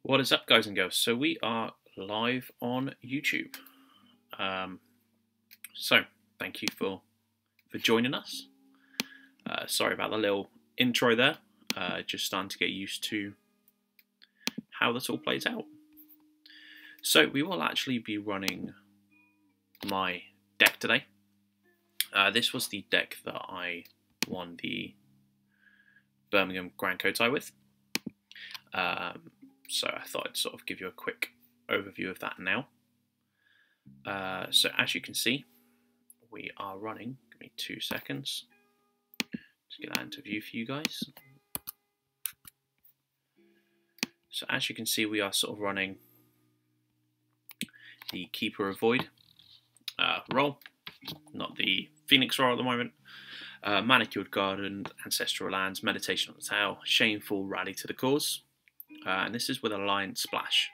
What is up, guys and girls? So we are live on YouTube. Um, so thank you for joining us. Sorry about the little intro there. Just starting to get used to how this all plays out. So we will actually be running my deck today. This was the deck that I won the Birmingham Grand Coat tie with. So I thought I'd sort of give you a quick overview of that now. So as you can see, we are running, give me 2 seconds, to get that into view for you guys. So as you can see, we are sort of running the Keeper of Void role, not the Phoenix role at the moment. Manicured Garden, Ancestral Lands, Meditation on the Tail, Shameful, Rally to the Cause. And this is with Alliance Splash.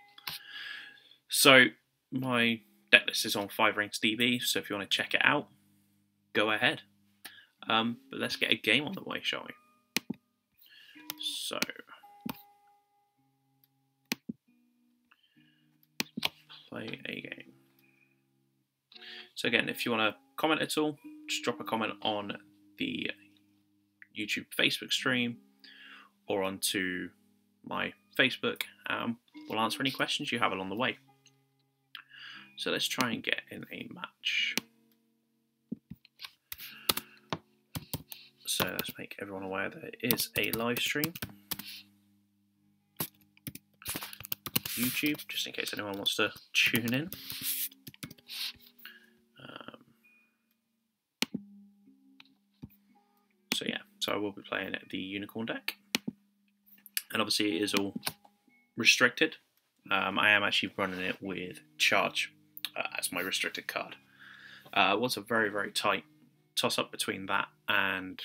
So my deck list is on 5 ranks DB, so if you want to check it out, go ahead. But let's get a game on the way, shall we? So play a game. So again, if you want to comment at all, just drop a comment on the YouTube Facebook stream or onto my Facebook. We'll answer any questions you have along the way. So let's try and get in a match. So let's make everyone aware that it is a live stream. YouTube, just in case anyone wants to tune in. So yeah, so I will be playing the Unicorn deck. And obviously it is all restricted. I am actually running it with Charge as my restricted card. It was a very, very tight toss-up between that and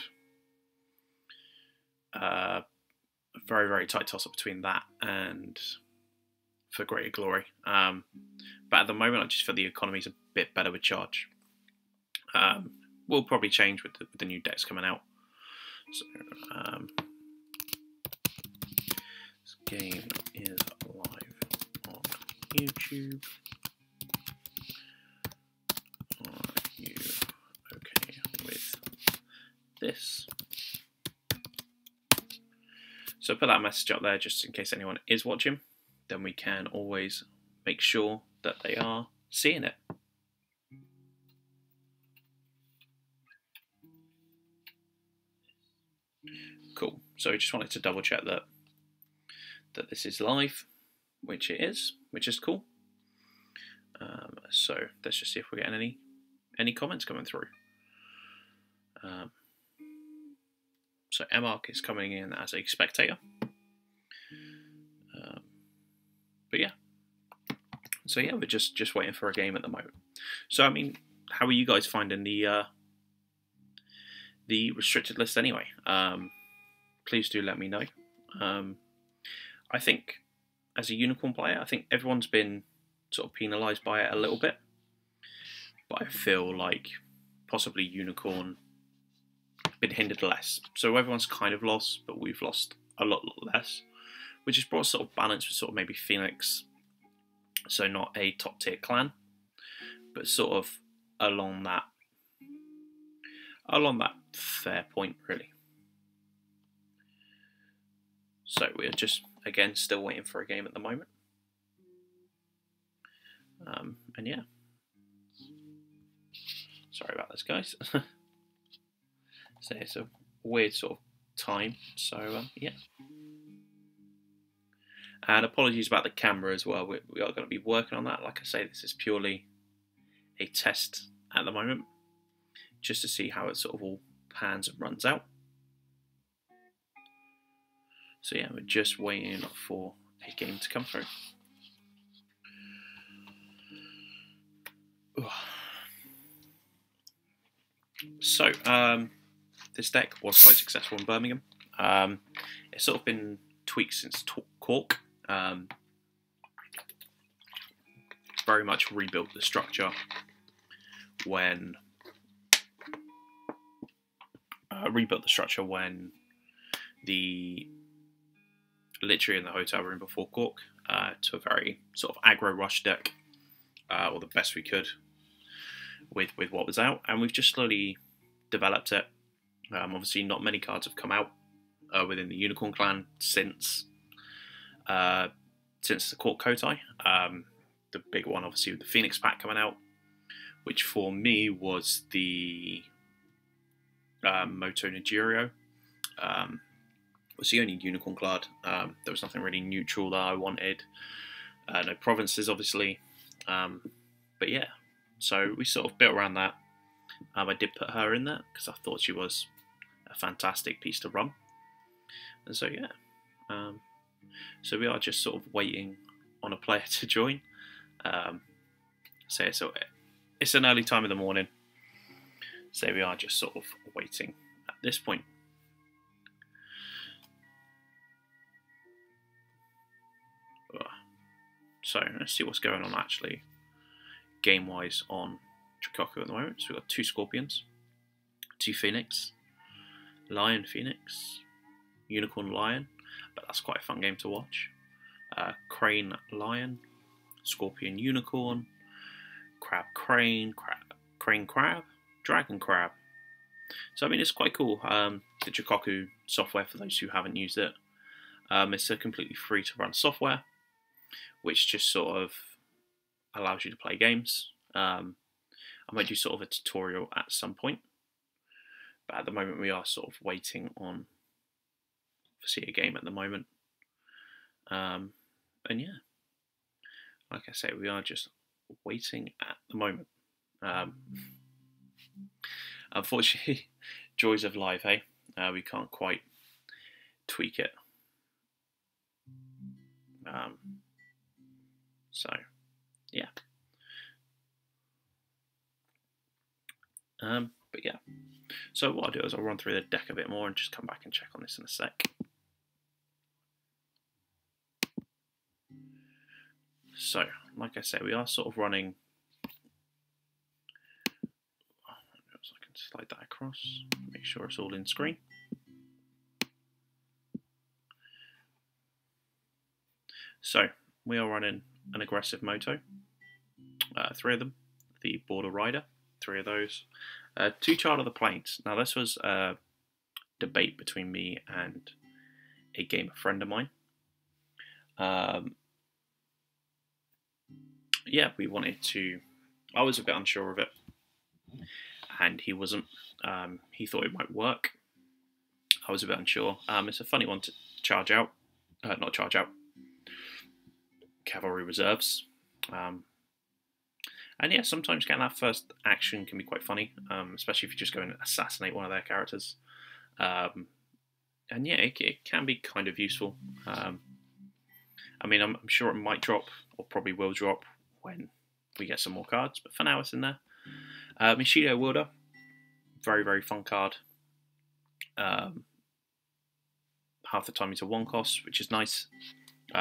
very, very tight toss-up between that and For Greater Glory. But at the moment, I just feel the economy's a bit better with Charge. Will probably change with the new decks coming out. So, this game is live on YouTube. Are you okay with this? So put that message up there just in case anyone is watching. Then we can always make sure that they are seeing it. Cool. So I just wanted to double check that this is live, which it is, which is cool. So let's just see if we're getting any comments coming through. So Emark is coming in as a spectator. But yeah. So yeah, we're just waiting for a game at the moment. So I mean, how are you guys finding the restricted list anyway? Please do let me know. I think as a Unicorn player, I think everyone's been sort of penalised by it a little bit. But I feel like possibly Unicorn been hindered less. So everyone's kind of lost, but we've lost a lot less. Which has brought sort of balance with sort of maybe Phoenix. So not a top tier clan, but sort of along that fair point really. So we're just, again, still waiting for a game at the moment. And yeah. Sorry about this, guys. So it's a weird sort of time. So, yeah. And apologies about the camera as well. We are going to be working on that. Like I say, this is purely a test at the moment. Just to see how it sort of all pans and runs out. So yeah, we're just waiting for a game to come through. So, this deck was quite successful in Birmingham. It's sort of been tweaked since Cork. Very much rebuilt the structure when the literally in the hotel room before Cork. to a very sort of aggro rush deck, or the best we could with what was out, and we've just slowly developed it. Obviously, not many cards have come out within the Unicorn Clan since the Court Kotai. The big one, obviously, with the Phoenix pack coming out, which for me was the Moto Nigerio. Was the only Unicorn card. There was nothing really neutral that I wanted. No provinces, obviously. But yeah, so we sort of built around that. I did put her in there because I thought she was a fantastic piece to run. And so yeah, so we are just sort of waiting on a player to join. So it's an early time in the morning. So we are just sort of waiting at this point. So let's see what's going on actually game-wise on Trikoku at the moment. So we've got 2 Scorpions, 2 Phoenix, Lion Phoenix, Unicorn Lion, but that's quite a fun game to watch. Crane Lion, Scorpion Unicorn, Crab Crane, Crane Crab, Dragon Crab. So I mean, it's quite cool. The Trikoku software, for those who haven't used it, it's a completely free to run software, which just sort of allows you to play games. I might do sort of a tutorial at some point, but at the moment we are sort of waiting on see a game at the moment. And yeah, like I say, we are just waiting at the moment. Unfortunately, joys of live, hey? We can't quite tweak it. So, yeah. But yeah. So what I'll do is I'll run through the deck a bit more and just come back and check on this in a sec. So, like I said, we are sort of running. So I can slide that across, make sure it's all in screen. So, we are running an aggressive moto, 3 of them, the Border Rider, 3 of those, 2 Child of the Plains. Now this was a debate between me and a gamer friend of mine. Yeah, we wanted to, I was a bit unsure of it, and he wasn't. He thought it might work. I was a bit unsure. It's a funny one to charge out, not charge out, cavalry reserves. And yeah, sometimes getting that first action can be quite funny, especially if you just go and assassinate one of their characters. And yeah, it can be kind of useful. I mean, I'm sure it might drop, or probably will drop, when we get some more cards, but for now it's in there. Mishido Wielder, very, very fun card. Half the time he's a 1 cost, which is nice.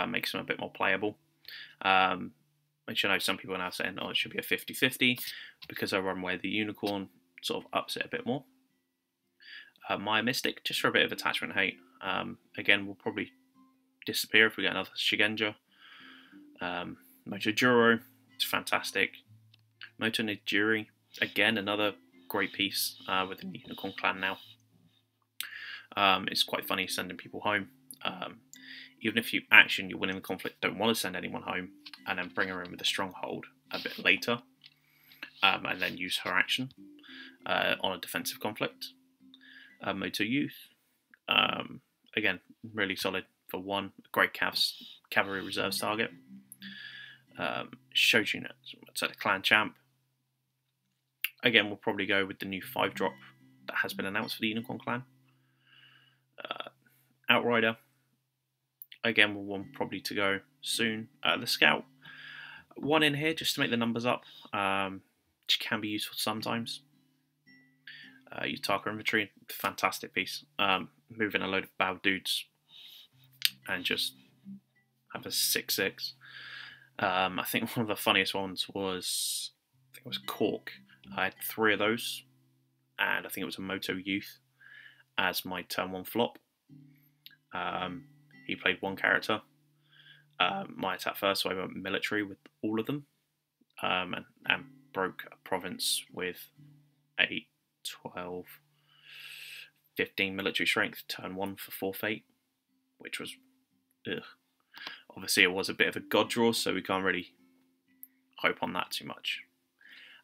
Makes him a bit more playable. Which I know some people are now saying, oh, it should be a 50-50, because I run where the Unicorn sort of ups it a bit more. Maya Mystic, just for a bit of attachment hate. Again, will probably disappear if we get another Shigenja. Moto Juro, it's fantastic. Moto Nijiri, again, another great piece within the Unicorn Clan now. It's quite funny sending people home. Even if you action, you're winning the conflict, don't want to send anyone home, and then bring her in with a stronghold a bit later, and then use her action on a defensive conflict. Moto Youth, again, really solid for 1, great cavalry reserves target. Shojin, so the clan champ. Again, we'll probably go with the new 5-drop that has been announced for the Unicorn Clan. Outrider, again, we'll want probably to go soon. The Scout, 1 in here just to make the numbers up, which can be useful sometimes. Utaka Infantry, fantastic piece. Moving a load of bow dudes and just have a 6/6. I think one of the funniest ones was, I think it was Cork. I had 3 of those, and I think it was a Moto Youth as my turn 1 flop. He played 1 character. my attack first, so I went military with all of them, and broke a province with a 12, 15 military strength, turn 1 for 4 fate, which was, ugh. Obviously it was a bit of a god draw, so we can't really hope on that too much.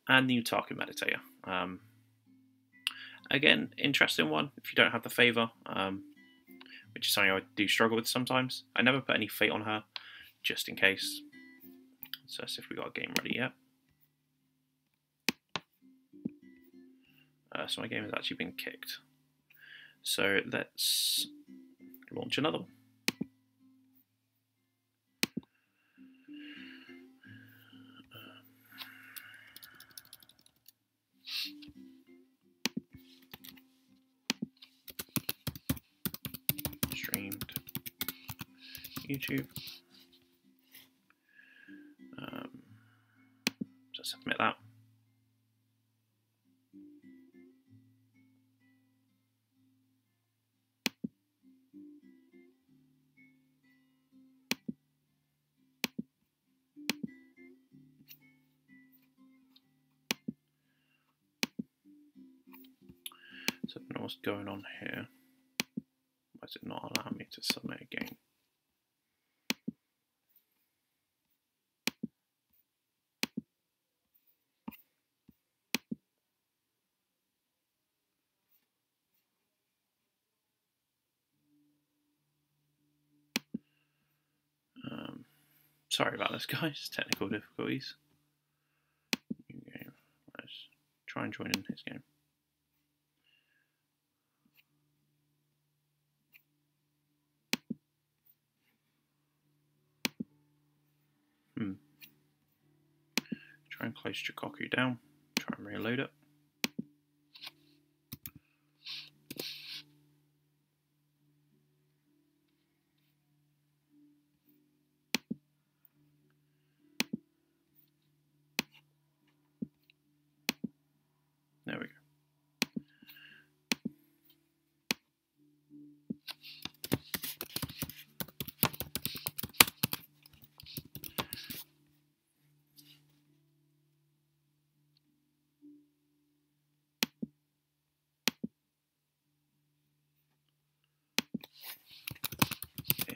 And the Utaku Meditator. Again, interesting one if you don't have the favour, which is something I do struggle with sometimes. I never put any fate on her, just in case. So let's see if we got a game ready yet. So my game has actually been kicked. So let's launch another one. Streamed YouTube. Just submit that. So I don't know what's going on here. Why is it not allowing me to submit a game? Sorry about this, guys. Technical difficulties. New game. Let's try and join in his game. Try and close Chikoku down. Try and reload it. There we go.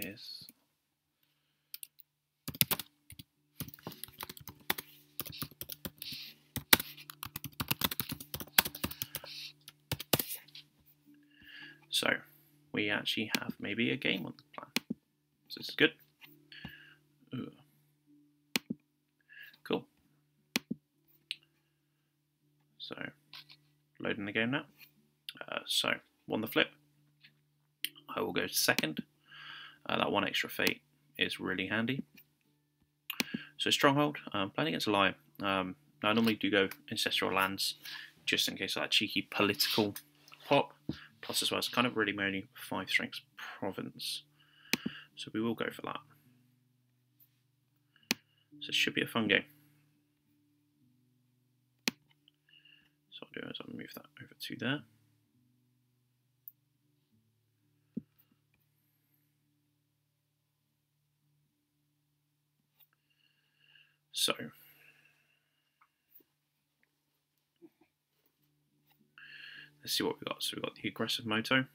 Yes. So we actually have maybe a game on the plan. So this is good. Ooh. Cool. So loading the game now. So on the flip, I will go second. That one extra fate is really handy. So Stronghold, playing against a Lion. I normally do go Ancestral Lands, just in case of that cheeky political pop. Plus as well, it's kind of really only 5 strengths province. So we will go for that. So it should be a fun game. So I'll do is I'll move that over to there. So let's see what we got. So we've got the aggressive Moto,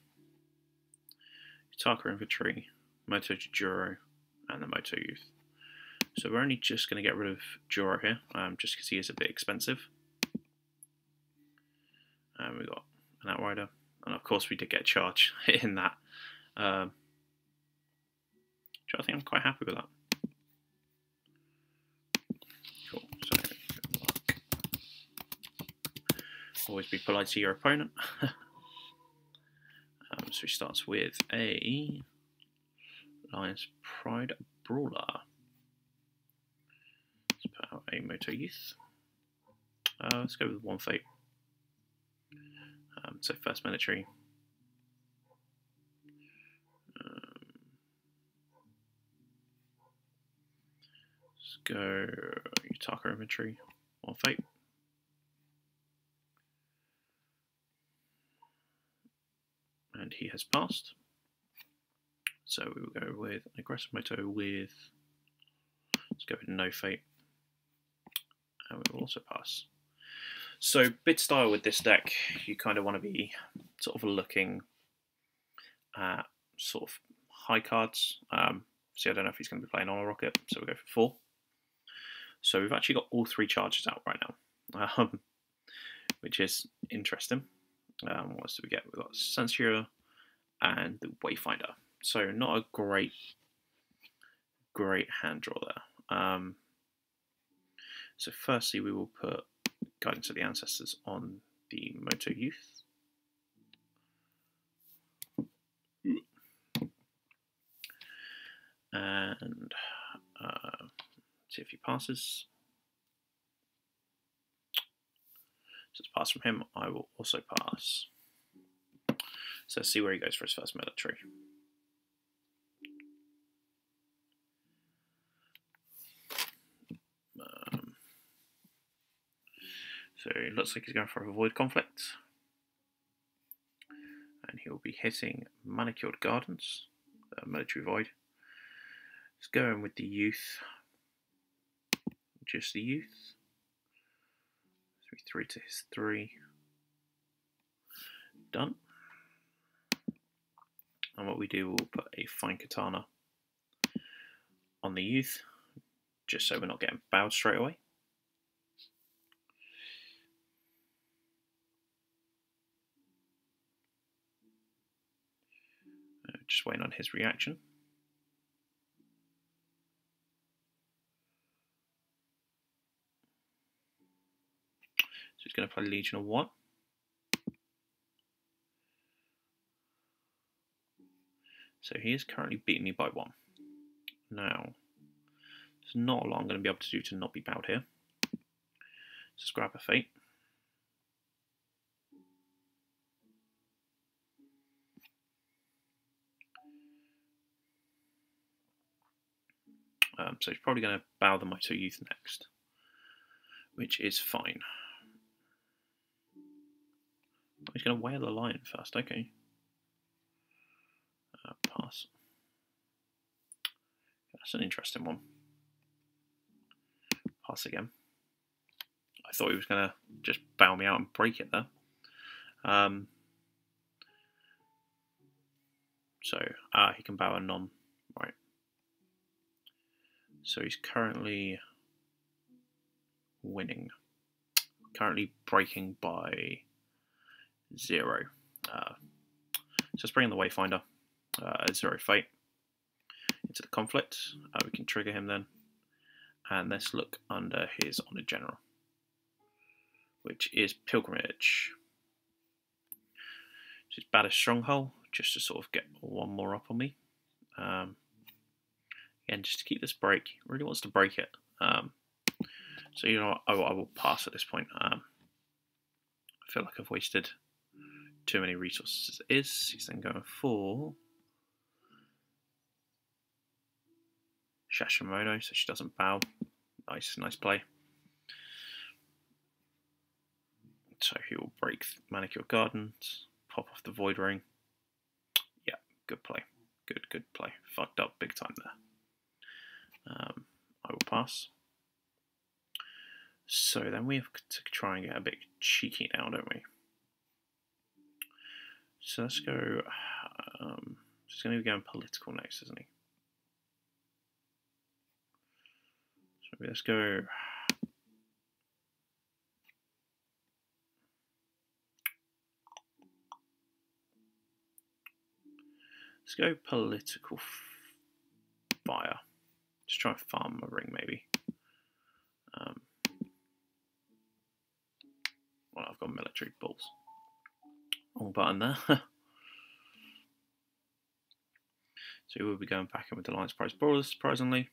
Utaka Infantry, Moto Juro, and the Moto Youth. So we're only just going to get rid of Juro here, just because he is a bit expensive. And we've got an Outrider, and of course we did get charge in that. I think I'm quite happy with that. Cool. So good luck. Always be polite to your opponent. So he starts with a Lion's Pride Brawler. Let's put out a Moto Youth. Let's go with 1 fate. So first military. Let's go Utaka Infantry, 1 fate. And he has passed. So we will go with an aggressive Moto with Let's go with no fate. And we will also pass. So bid style with this deck, you kind of want to be sort of looking at sort of high cards. See, I don't know if he's going to be playing on a rocket, so we'll go for 4. So we've actually got all 3 charges out right now, which is interesting. What else do we get? We've got Censure and the Wayfinder. So not a great hand draw there. So firstly, we will put Guidance of the Ancestors on the Moto Youth. And see if he passes. So it's pass from him. I will also pass. So let's see where he goes for his first military. So it looks like he's going for a Void Conflict. And he will be hitting Manicured Gardens, Military Void. He's going with the Youth. Just the Youth. 3 to his 3. Done. And what we do, we'll put a Fine Katana on the Youth, just so we're not getting bowed straight away. Just waiting on his reaction. So he's going to play Legion of 1. So he is currently beating me by 1. Now, there's not a lot I'm going to be able to do to not be bowed here. Just grab a Fate. So he's probably going to bow the Moto Youth next, which is fine. He's going to Wail the Lion first, okay. Pass. That's an interesting one. Pass again. I thought he was going to just bow me out and break it there. So, he can bow a non, right. So he's currently winning. Currently breaking by 0. So let's bring in the Wayfinder. 0 Fate into the conflict. We can trigger him then. And let's look under his Honoured General, which is Pilgrimage. Which is Baddest Stronghold, just to sort of get 1 more up on me. Again, just to keep this break. He really wants to break it. So, you know what, I will pass at this point. I feel like I've wasted too many resources as it is. He's then going for Shashimono, so she doesn't bow. Nice play. So he will break Manicured Gardens, pop off the Void Ring. Yeah, good play. Good play. Fucked up big time there. I will pass. So then we have to try and get a bit cheeky now, don't we? So let's go. He's going to be going political next, isn't he? So let's go. Let's go political fire. Just try and farm a ring, maybe. Well, I've got military balls. Wrong button there. So we'll be going back in with Alliance Prize Brawlers, surprisingly.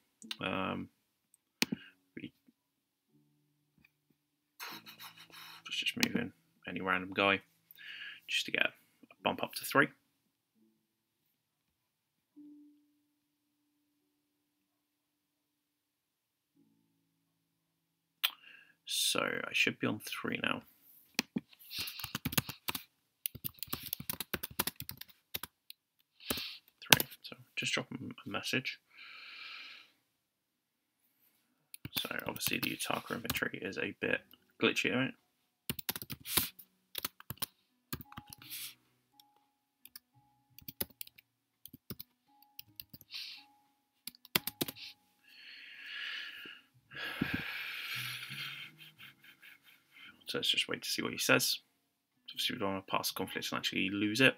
Just move in any random guy, just to get a bump up to 3. So I should be on 3 now. 3. So just drop him a message. obviously the Utaka inventory is a bit glitchy, right? So let's just wait to see what he says. Obviously we don't want to pass conflicts and actually lose it,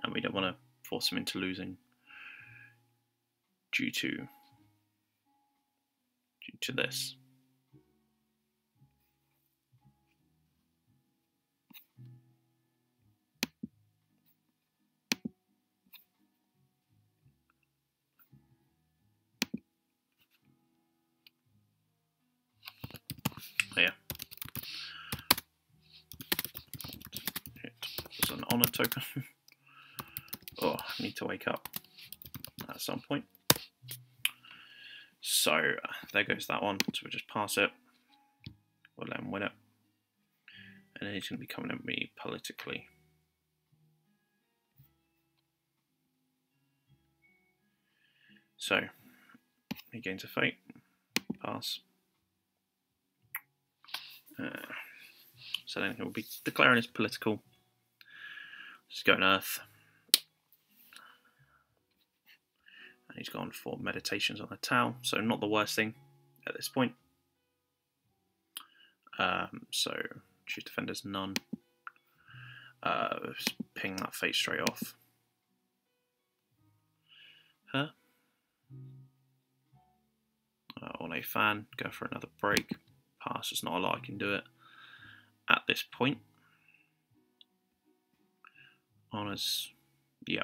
and we don't want to force him into losing due to this. Oh, yeah. It was an honor token. Oh, I need to wake up at some point. So there goes that one. So we'll just pass it. We'll let him win it. And then he's going to be coming at me politically. So he gains a fate. Pass. So then he'll be declaring his political. Just go on Earth. And he's gone for meditations on the Tau. So not the worst thing at this point. So choose defenders none. Ping that fate straight off. Her. On a fan, go for another break. Pass. There's not a lot I can do it at this point. Honors, yeah.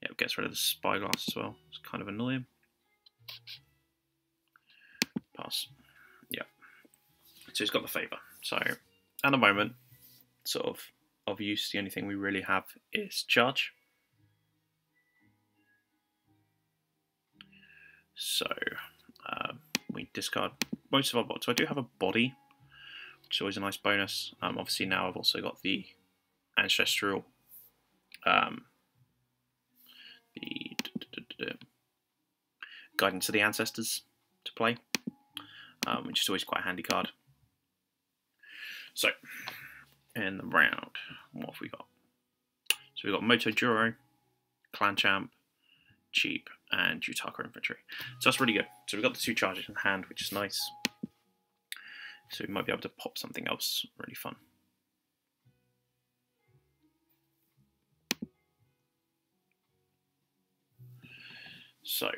Yeah, it gets rid of the spyglass as well. It's kind of annoying. Pass. Yeah. So he's got the favour. So at the moment, sort of use, the only thing we really have is charge. So we discard most of our bots. So I do have a body, which is always a nice bonus. Obviously now I've also got the ancestral, the guidance to the ancestors to play, which is always quite a handy card. So in the round, what have we got? So we've got Moto Juro, Clan Champ, Cheap, and Utaka Infantry. So that's really good. So we've got the 2 charges in hand, which is nice. So we might be able to pop something else really fun. So,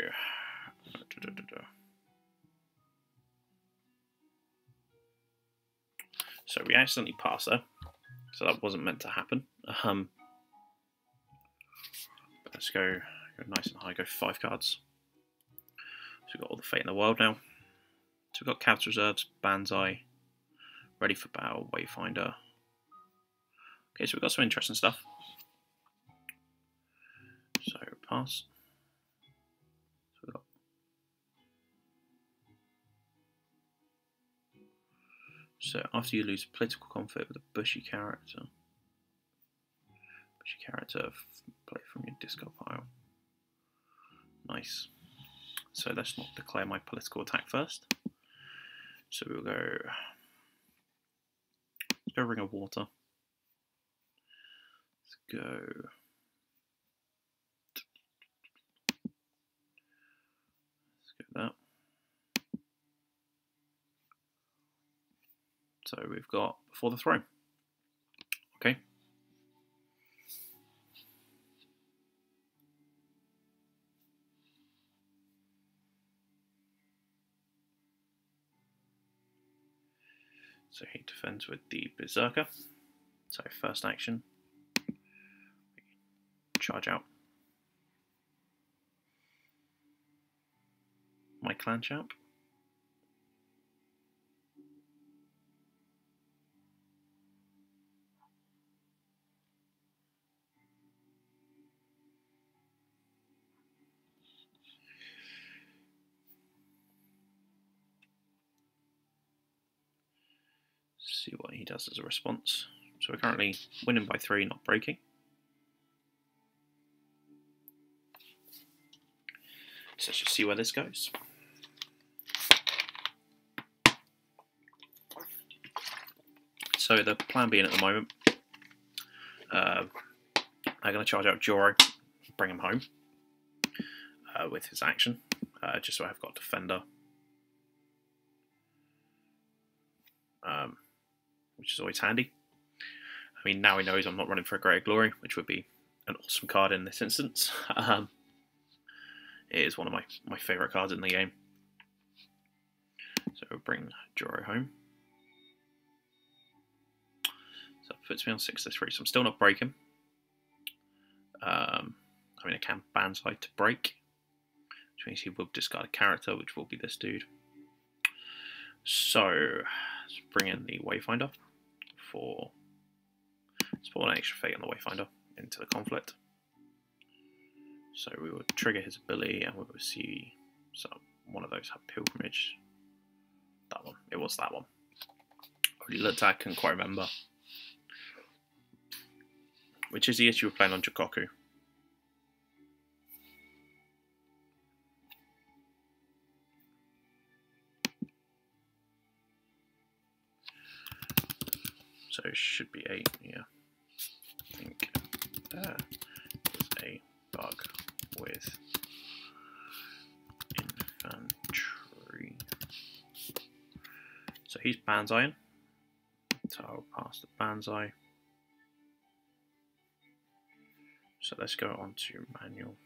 so we accidentally passed there. So that wasn't meant to happen. Let's go nice and high, go 5 cards. So we've got all the fate in the world now. So we've got Capital Reserves, Banzai, Ready for Battle, Wayfinder. Okay, so we've got some interesting stuff. So pass. So, so after you lose a political conflict with a bushy character, play from your discard pile. Nice. So let's not declare my political attack first. So we'll go. Let's go Ring of Water. Let's go. Let's go that. So we've got Before the Throne. Okay. So he defends with the Berserker. So first action, charge out my Clan Champ. See what he does as a response. So we're currently winning by 3, not breaking. So let's just see where this goes. So the plan being at the moment, I'm going to charge out Joro, bring him home with his action, just so I've got Defender, which is always handy. I mean, now he knows I'm not running for a Greater Glory, which would be an awesome card in this instance. It is one of my favourite cards in the game. So we'll bring Joro home. So it puts me on 6-3, so I'm still not breaking. I mean, I can Banzai to break, which means he will discard a character, which will be this dude. So let's bring in the Wayfinder for... Let's put an extra fate on the Wayfinder into the conflict. So we will trigger his ability and we will see, so one of those had Pilgrimage. That one, it was that one. Already looked at, couldn't quite remember. Which is the issue of playing on Jikoku. So it should be 8, yeah. I think there is a bug with infantry. So he's Banzai. So I'll pass the Banzai. So let's go on to manual.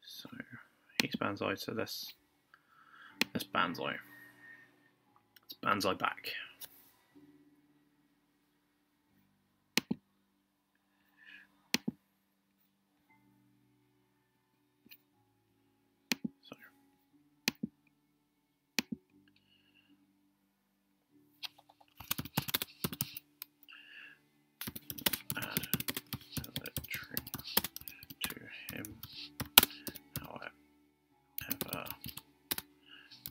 So he's Banzai, so let's Banzai. Let's Banzai back. So add military to him, however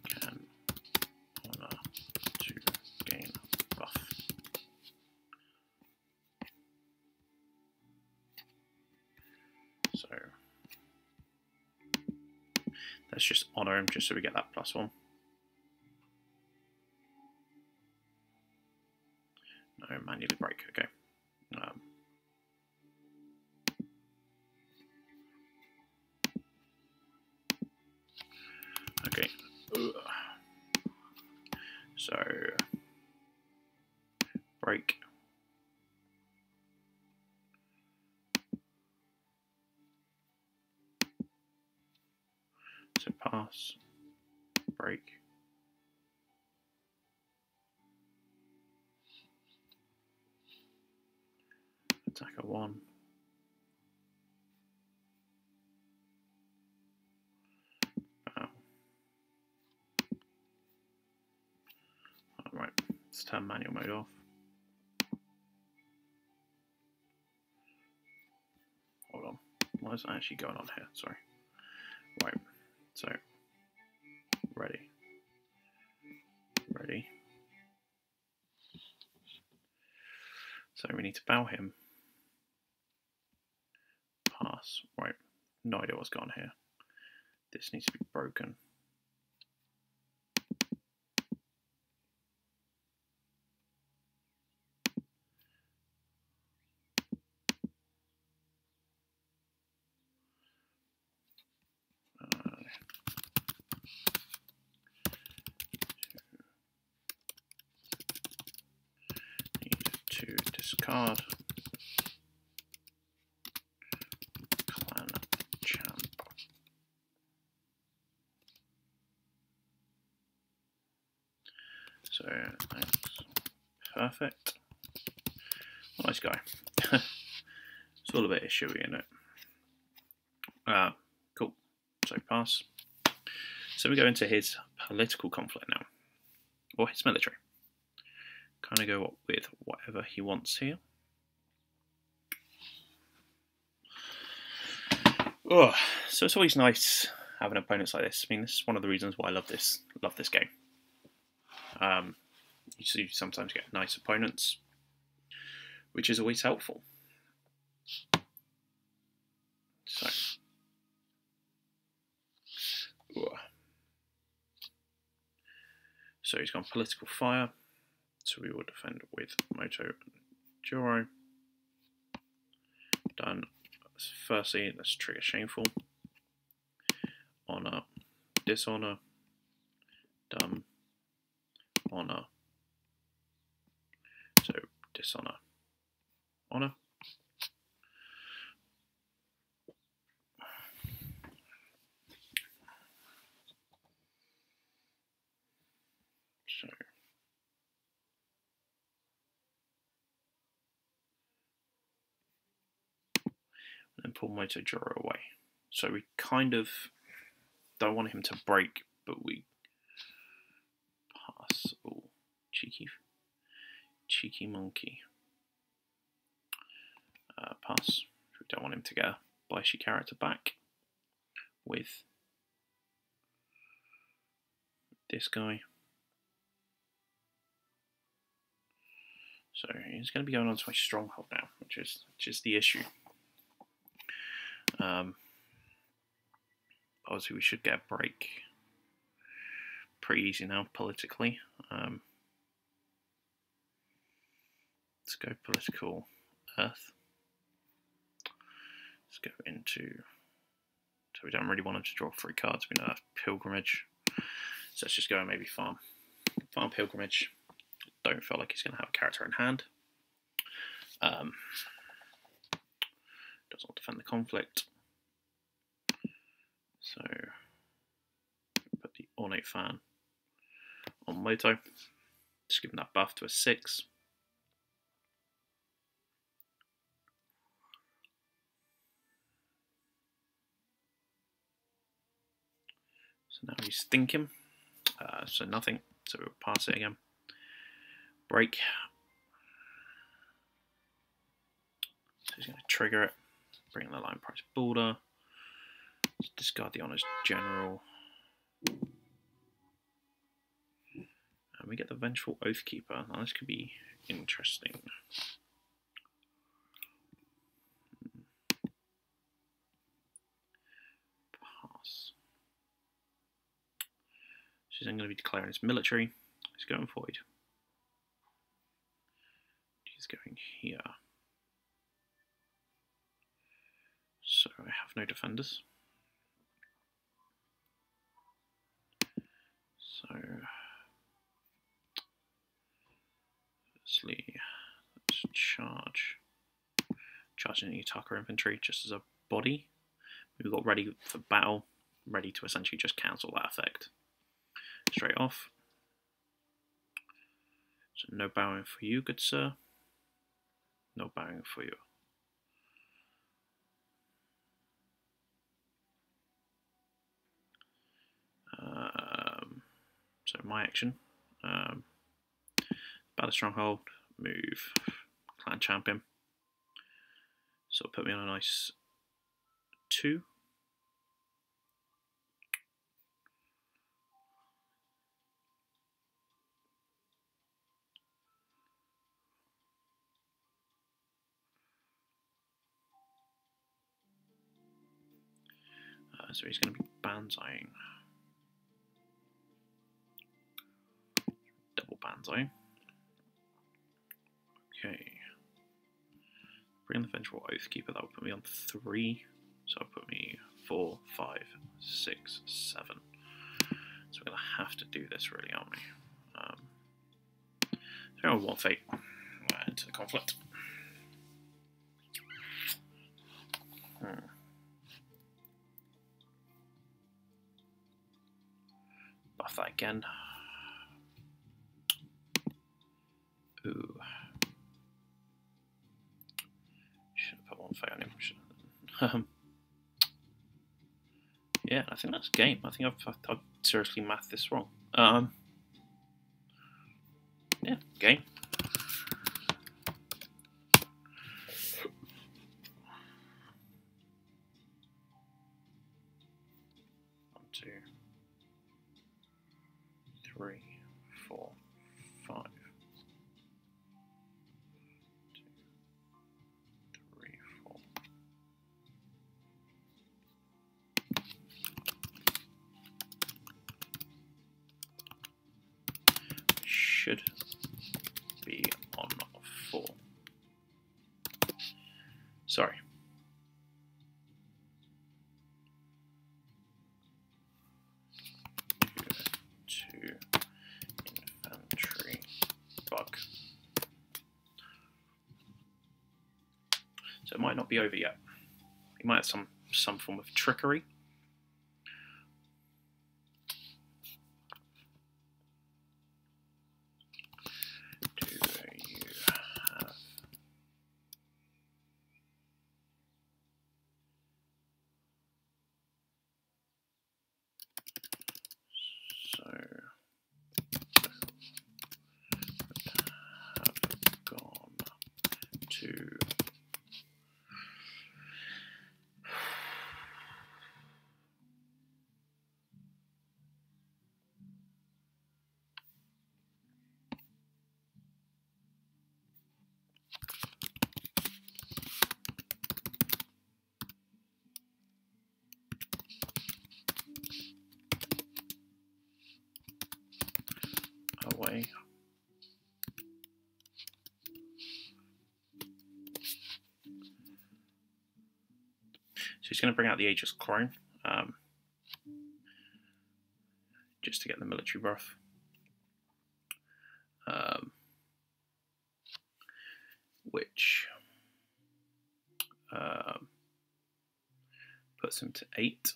can honor to gain buff. So let's just honor him just so we get that +1. No, manually break, okay. Okay. So break. So pass, break. Attacker 1. Right, let's turn manual mode off. Hold on, what is actually going on here? Sorry. Right, so ready. So we need to bow him. Pass. Right, no idea what's going on here. This needs to be broken. To discard clan champ. So that's perfect. Nice guy. It's all a bit issuey, isn't it? Cool. So pass. So we go into his political conflict now, or his military. kind of go with whatever he wants here. Oh, so it's always nice having opponents like this. I mean, this is one of the reasons why I love this game. You sometimes get nice opponents, which is always helpful. So he's gone political fire. So we will defend with Moto Juro. Done. Firstly, let's trigger Shameful. Honor. Dishonor. Done. Honor. So Dishonor. Honor. So and pull Moto Juro away. So we kind of don't want him to break, but we pass. Oh, cheeky monkey. Pass. We don't want him to get a Baishi character back with this guy. So he's going to be going on to my stronghold now, which is the issue. Obviously, we should get a break pretty easy now politically. Let's go political Earth. Let's go into. So we don't really want him to draw 3 cards. We know that's Pilgrimage. So let's just go and maybe farm Pilgrimage. Don't feel like he's going to have a character in hand. Doesn't want to defend the conflict. So put the Ornate Fan on Moto. Just give him that buff to a 6. So now he's thinking. So nothing. So we'll pass it again. Break. So he's going to trigger it. Bring in the line price border. Let's discard the Honors General. And we get the Vengeful Oathkeeper. Now this could be interesting. Pass. So he's then going to be declaring his military. He's going void. He's going here. So I have no defenders. So firstly, let's charging the Utaka infantry just as a body. We've got ready for battle, ready to essentially just cancel that effect. Straight off. So no bowing for you, good sir. No bowing for you. So my action, Battle Stronghold, move Clan Champion. So it'll put me on a nice 2. So he's going to be Banzaiing. Double Banzai. Okay. Bring the Vengeful Oathkeeper, that will put me on 3. So it'll put me 4, 5, 6, 7. So we're going to have to do this really, aren't we? So we'll 1 fate into the conflict. Buff that again. Ooh. Should have put 1 fate on him. Yeah, I think that's game. I think I've seriously mathed this wrong. Yeah, game. 3, 4, 5. 2, 3, 4. Should be on 4. Sorry. Two infantry bug. So it might not be over yet. He might have some form of trickery. Do you have so have gone to away. So he's going to bring out the Aegis Clone, just to get the military buff. Which puts him to 8.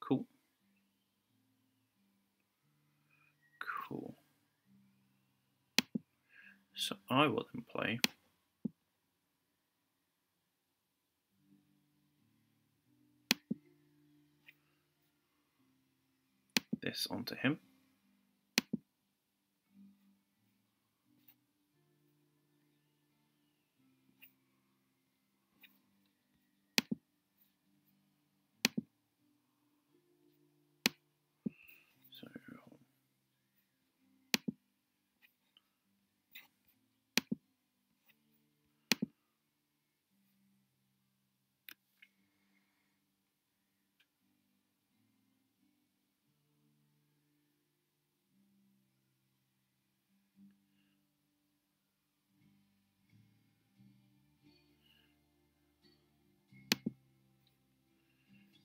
Cool. Cool. So I will then play this onto him.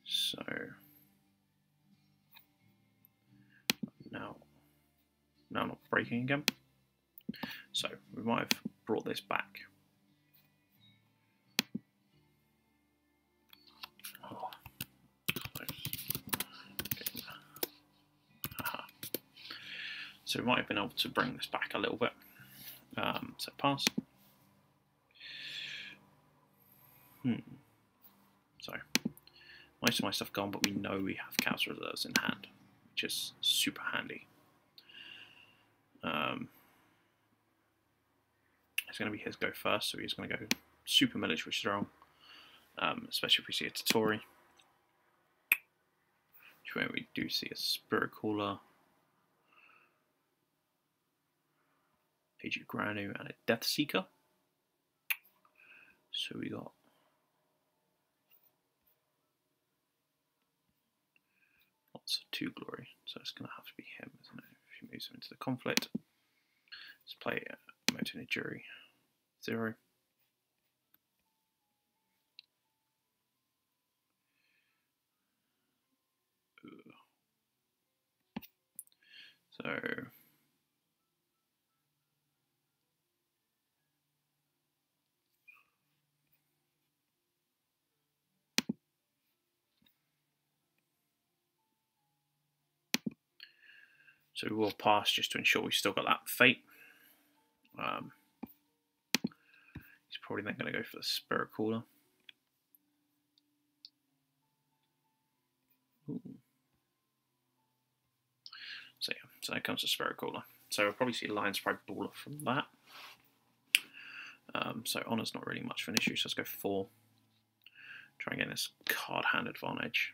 So now not breaking again. So we might have brought this back. Oh, so we might have been able to bring this back a little bit. So pass. So most of my stuff gone, but we know we have Chaos Reserves in hand, which is super handy. It's going to be his go first, so he's going to go super military strong, especially if we see a Totori. Where we do see a Spirit Caller, Agent Granu, and a Death Seeker. So we got lots of 2 glory, so it's going to have to be him, isn't it? If he moves him into the conflict. Let's play Moto Nijiri 0. So we will pass just to ensure we've still got that fate. He's probably then going to go for the Spirit Caller. Ooh. So yeah, so there comes the Spirit Caller. So we'll probably see Lion Sprite Baller from that. So Honor's not really much of an issue, so let's go 4. Try and get this card hand advantage.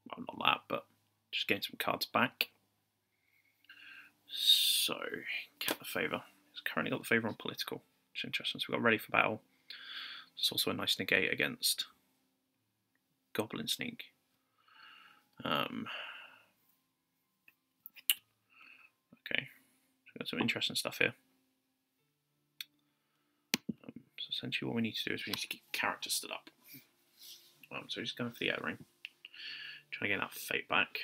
Well, not that, but just getting some cards back. So, get the favour. It's currently got the favour on political, which is interesting. So we've got ready for battle. It's also a nice negate against Goblin Sneak. Okay, so we've got some interesting stuff here. So essentially what we need to do is we need to get characters stood up. So just going for the air ring. Trying to get that fate back.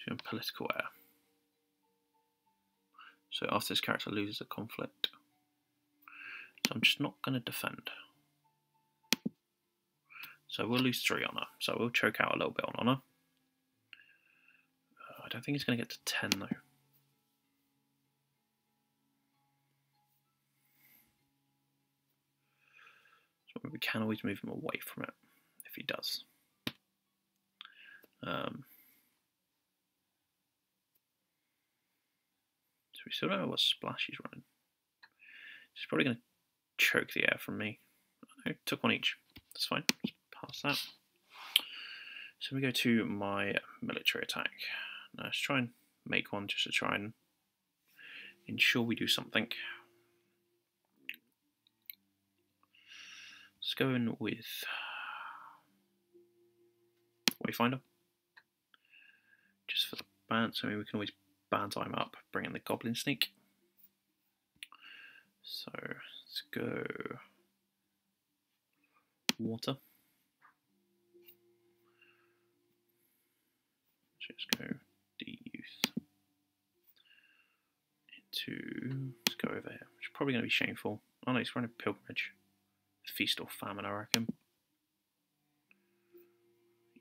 So political air. So after this character loses a conflict, so I'm just not going to defend. So we'll lose 3 honour. So we'll choke out a little bit on honour. I don't think he's going to get to 10 though. So we can always move him away from it if he does. So we still don't know what splash he's running. He's probably going to choke the air from me. I took 1 each. That's fine. Just pass that. So we go to my military attack. Now let's try and make one just to try and ensure we do something. Let's go in with Wayfinder. Just for the bounce. I mean, we can always bounce time up, bring in the Goblin Sneak. So let's go water. Just go de-youth into, let's go over here, which is probably going to be shameful. Oh no, he's running pilgrimage. Feast or famine, I reckon.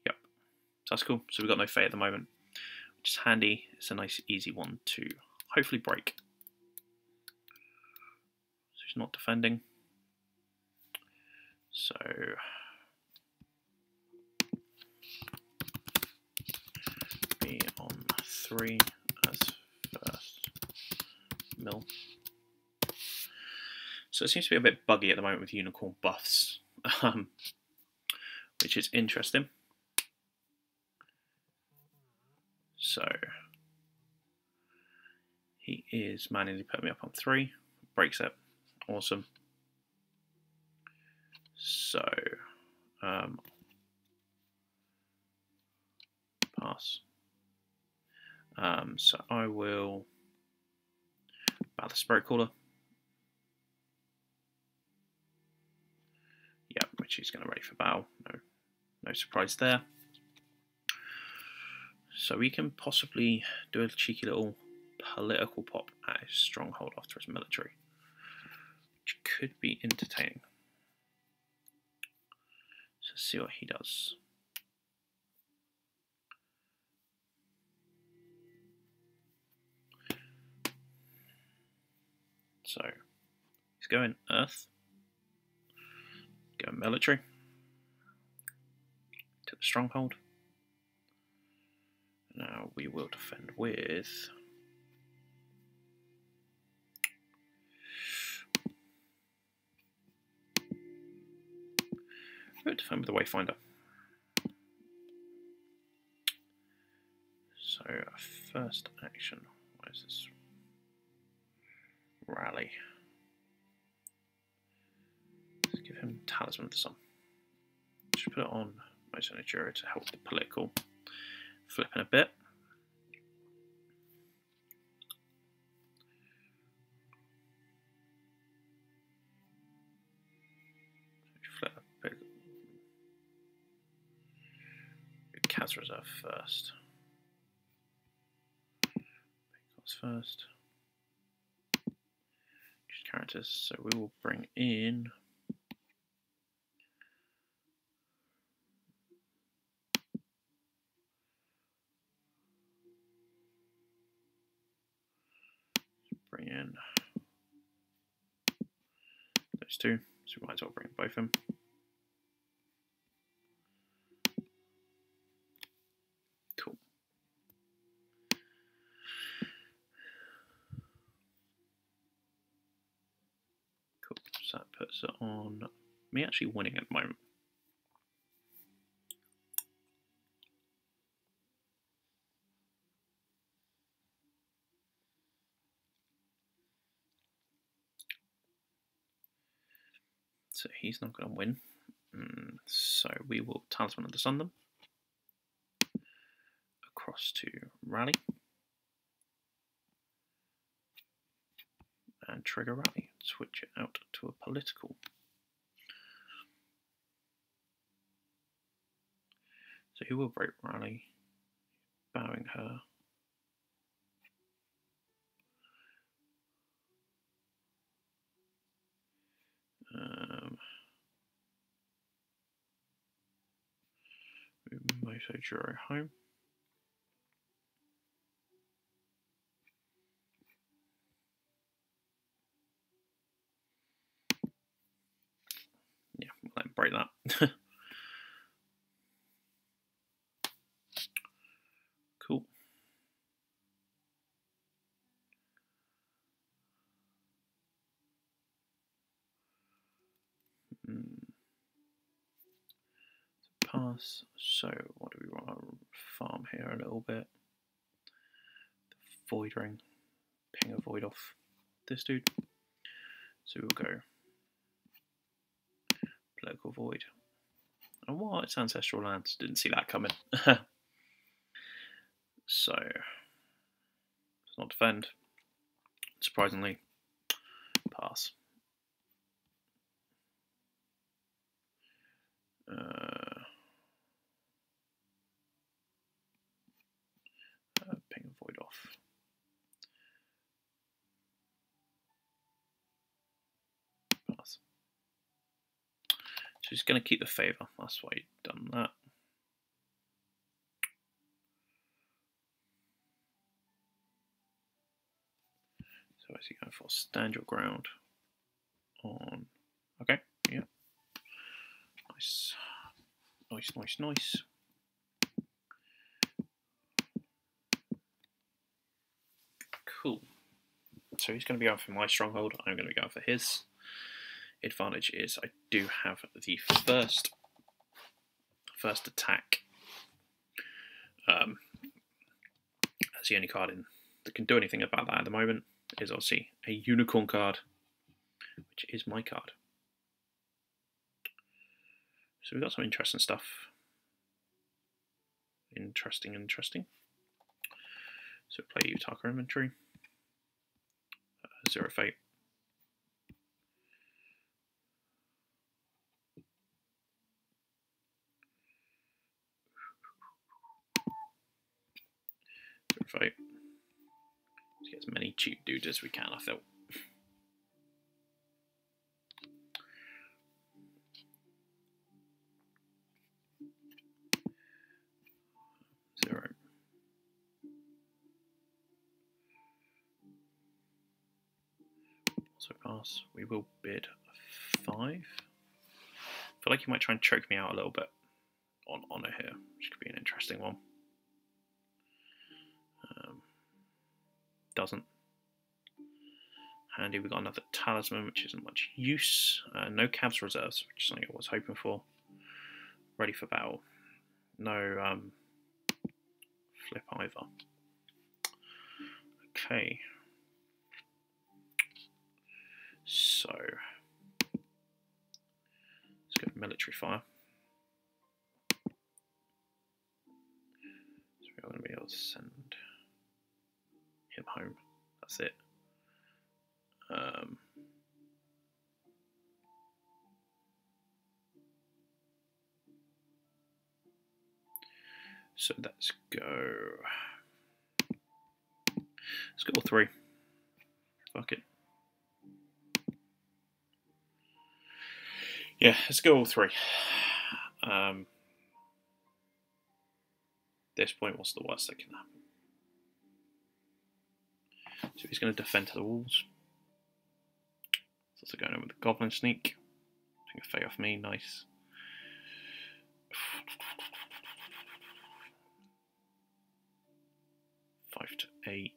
Yep. So that's cool. So we've got no fate at the moment, which is handy. It's a nice easy one to hopefully break. So he's not defending. So be on 3 as first mill. So it seems to be a bit buggy at the moment with unicorn buffs, which is interesting. So he is manually putting me up on 3, breaks it, awesome. So pass. So I will battle the Spirit Caller. Yeah, which is going to ready for battle. No surprise there. So we can possibly do a cheeky little political pop at his stronghold after his military, which could be entertaining. So let's see what he does. So he's going Earth, going military to the stronghold. Now we will defend with the Wayfinder. So first action, where's this? Rally. Let's give him Talisman of the Sun. Just put it on Most Endura to help the political flipping a bit. Flip a bit. Kaz Reserve first. Cost first. Just characters. So we will bring in. Bring in those 2, so we might as well bring both of them. Cool. Cool. So that puts it on me actually winning at the moment. So he's not going to win. So we will Talisman of the Sun them. Across to Rally. And trigger Rally. Switch it out to a political. So who will break Rally? Bowing her. Moto Juro home. Yeah, we'll let him break that. Cool. Pass. So what do we want to farm here a little bit? The Void Ring. Ping a Void off this dude. So we'll go Political Void. And what? It's Ancestral Lands. Didn't see that coming. So does not defend. Surprisingly, pass. Ping a Void off. Pass. So he's going to keep the favour. That's why he's done that. So is he going for stand your ground on? Okay, yeah. Nice. Nice, nice, nice. Cool. So he's going to be going for my stronghold. I'm going to be going for his. Advantage is I do have the first attack. That's the only card in that can do anything about that at the moment. Is obviously a unicorn card, which is my card. So we've got some interesting stuff. Interesting. So play Utaka Inventory. Zero Fate. Zero Fate. Let's get as many cheap dudes as we can, I feel. Zero. Also pass. We will bid 5. I feel like you might try and choke me out a little bit on honor here, which could be an interesting one. Doesn't. Handy, we got another talisman, which isn't much use. No cabs reserves, which is something I was hoping for. Ready for battle. No flip either. Okay. So let's go military fire. So we're going to be able to send him home. That's it. So let's go. Let's go all 3. Fuck it. Yeah, let's go all 3. This point, what's the worst that can happen? So he's going to defend to the walls. So going in with the Goblin Sneak. Take a fate off me, nice. Five to 8.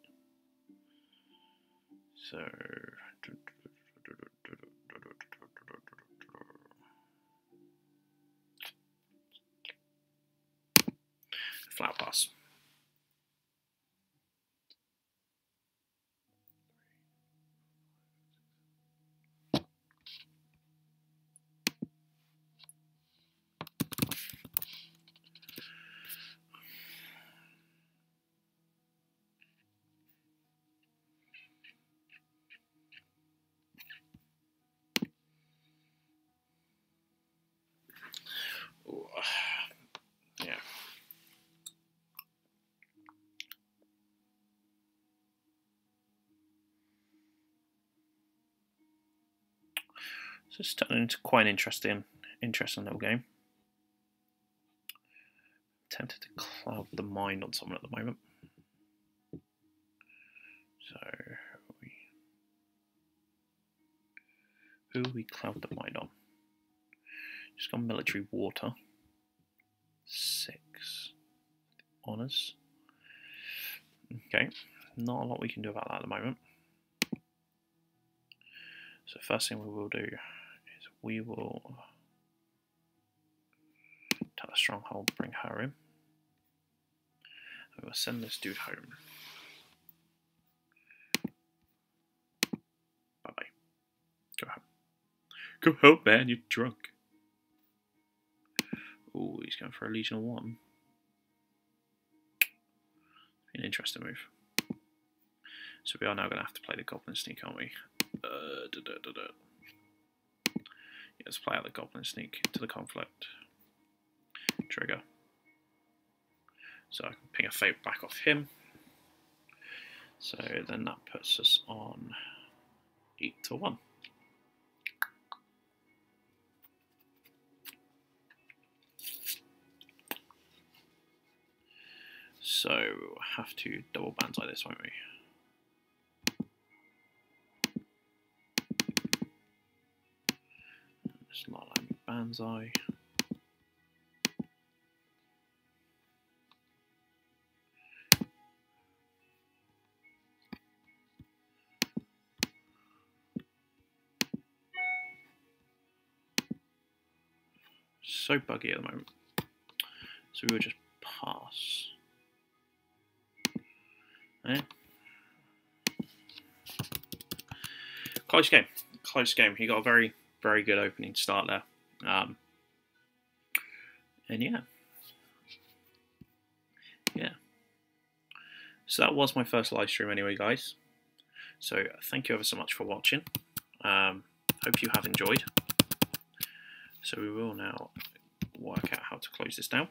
So flat pass. So it's turning into quite an interesting little game. I'm tempted to cloud the mind on someone at the moment. So who we cloud the mind on? Just got military water. 6 honours. Okay, not a lot we can do about that at the moment. So first thing we will do is we will tell a stronghold, bring her in. We will send this dude home. Bye bye. Go home. Go home, man. You're drunk. Oh, he's going for a Legion of 1. An interesting move. So we are now going to have to play the Goblin Sneak, aren't we? Yeah, let's play out the Goblin Sneak into the conflict. Trigger. So I can ping a fate back off him. So then that puts us on 8-1. So we'll have to double banzai this, won't we? Just not let me banzai. So buggy at the moment. So we will just pass. Eh? Close game. Close game. He got a very, very good opening start there. And yeah. Yeah. So that was my first live stream anyway, guys. So thank you ever so much for watching. Hope you have enjoyed. So we will now work out how to close this down.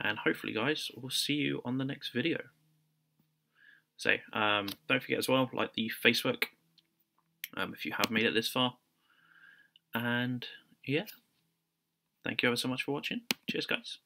And hopefully, guys, we'll see you on the next video. So don't forget as well, like the Facebook, if you have made it this far. And yeah, thank you ever so much for watching. Cheers, guys.